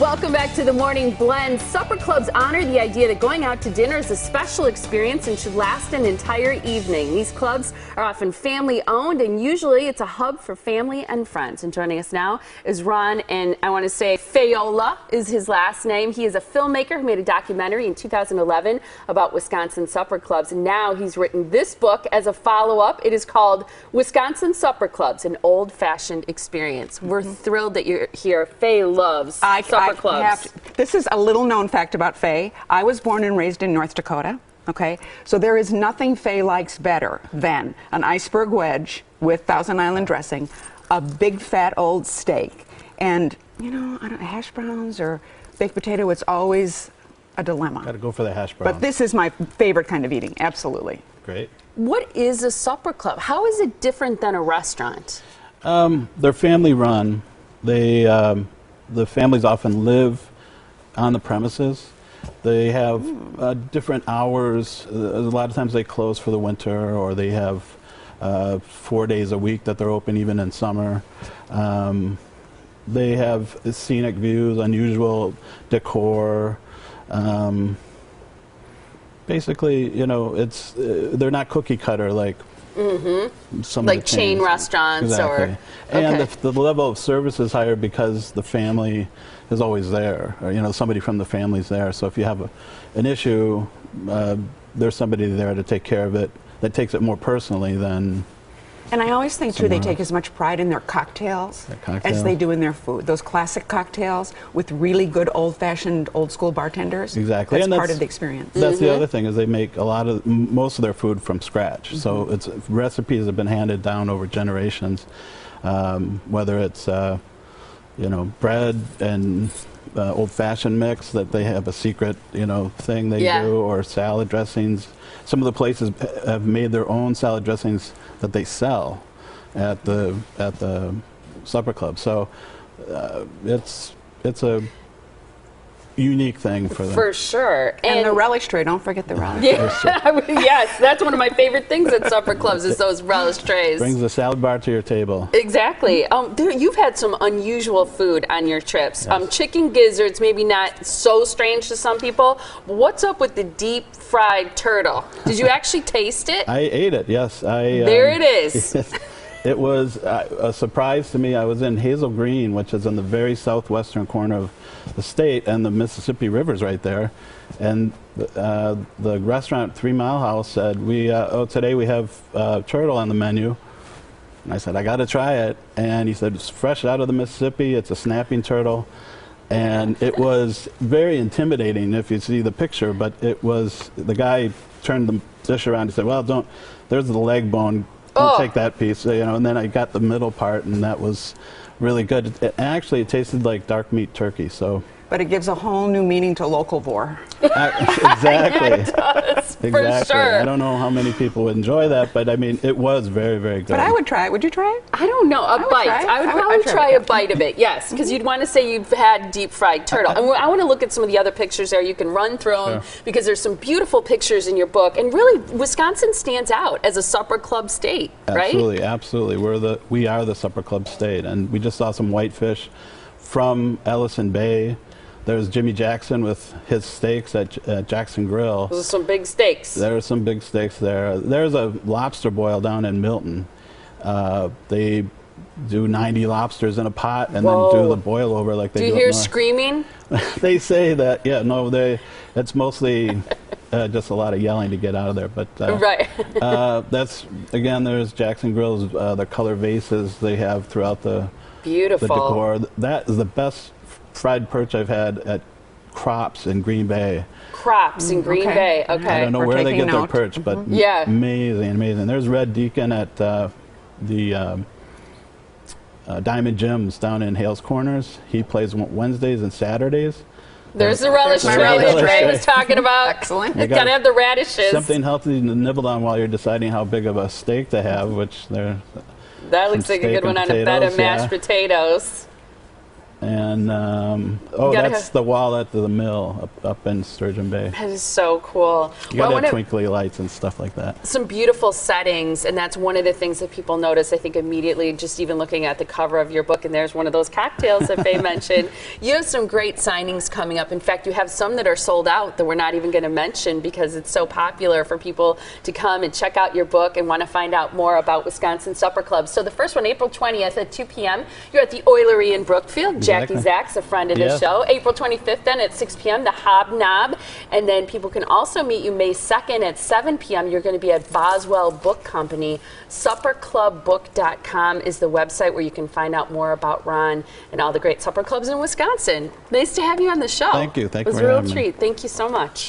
Welcome back to the Morning Blend. Supper clubs honor the idea that going out to dinner is a special experience and should last an entire evening. These clubs are often family-owned, and usually it's a hub for family and friends. And joining us now is Ron, and I want to say Faiola is his last name. He is a filmmaker who made a documentary in 2011 about Wisconsin supper clubs, and now he's written this book as a follow-up. It is called Wisconsin Supper Clubs, an Old-Fashioned Experience. We're thrilled that you're here. Faye loves supper clubs. This is a little known fact about Faye. I was born and raised in North Dakota. Okay, so there is nothing Faye likes better than an iceberg wedge with Thousand Island dressing, a big fat old steak, and hash browns or baked potato. It's always a dilemma. Got to go for the hash browns. But this is my favorite kind of eating. Absolutely. Great. What is a supper club? How is it different than a restaurant? They're family run. The families often live on the premises. They have different hours. A lot of times they close for the winter, or they have 4 days a week that they're open even in summer. They have scenic views, unusual decor. Basically, they're not cookie cutter like some like of the chain restaurants. Exactly. And the level of service is higher because the family is always there, or somebody from the family's there. So if you have an issue, there's somebody there to take care of it that takes it more personally than. And I always think, too, they take as much pride in their cocktails as they do in their food. Those classic cocktails with really good old-fashioned, old-school bartenders. Exactly. That's part of the experience. That's the other thing, is they make most of their food from scratch. So it's recipes have been handed down over generations, whether it's, bread and old-fashioned mix that they have a secret, thing they do, or salad dressings. Some of the places have made their own salad dressings that they sell at the supper club. So it's a unique thing for them. For sure. And the relish tray, don't forget the relish. Yes, that's one of my favorite things at supper clubs is those relish trays. Brings the salad bar to your table. Exactly. You've had some unusual food on your trips. Yes. Chicken gizzards, maybe not so strange to some people. What's up with the deep fried turtle? Did you actually taste it? I ate it, yes. There it is. It was a surprise to me. I was in Hazel Green, which is in the very southwestern corner of the state, and the Mississippi River's right there. And the restaurant 3 Mile House said, today we have turtle on the menu. And I said, I got to try it. And he said, it's fresh out of the Mississippi. It's a snapping turtle. And it was very intimidating if you see the picture, but it was, the guy turned the dish around and said, well, there's the leg bone. Don't take that piece, and then I got the middle part, and that was really good. Actually, it tasted like dark meat turkey, so. But it gives a whole new meaning to localvore. Exactly. Yeah, it does, exactly. For sure. I don't know how many people would enjoy that, but I mean, it was very, very good. But I would try it. Would you try it? I don't know. A bite. I would probably try a bite of it, yes, because you'd want to say you've had deep fried turtle. And I want to look at some of the other pictures there. You can run through them because there's some beautiful pictures in your book. And really, Wisconsin stands out as a supper club state, right? Absolutely, absolutely. We are the supper club state, and we just saw some whitefish from Ellison Bay. There's Jimmy Jackson with his steaks at Jackson Grill. Those are some big steaks. There are some big steaks there. There's a lobster boil down in Milton. They do 90 lobsters in a pot and then do the boil over like they do. Do you hear screaming? They say that, it's mostly just a lot of yelling to get out of there. But that's, again, there's Jackson Grill's, the color vases they have throughout the decor. That is the best fried perch I've had at Crops in Green Bay. Crops in Green Bay, okay. I don't know where they get their perch, but amazing, amazing. There's Red Deacon at the Diamond Gyms down in Hales Corners. He plays Wednesdays and Saturdays. There's the relish tray that Ray was talking about. Excellent. You gotta have the radishes. Something healthy to nibble on while you're deciding how big of a steak to have, which they're. That looks like a good one on a bed of mashed potatoes. And that's the wall at the mill up in Sturgeon Bay. That is so cool. You got to have twinkly lights and stuff like that. Some beautiful settings, and that's one of the things that people notice, I think, immediately, just even looking at the cover of your book, and there's one of those cocktails that Faye mentioned. You have some great signings coming up. In fact, you have some that are sold out that we're not even going to mention because it's so popular for people to come and check out your book and want to find out more about Wisconsin Supper Clubs. So the first one, April 20th at 2 p.m., you're at the Oilery in Brookfield. Jackie Zach's a friend of the show. April 25th then at 6 p.m., the Hobnob. And then people can also meet you May 2nd at 7 p.m. You're going to be at Boswell Book Company. Supperclubbook.com is the website where you can find out more about Ron and all the great supper clubs in Wisconsin. Nice to have you on the show. Thank you. Thank you for having me. It was a real having me. treat. Thank you so much.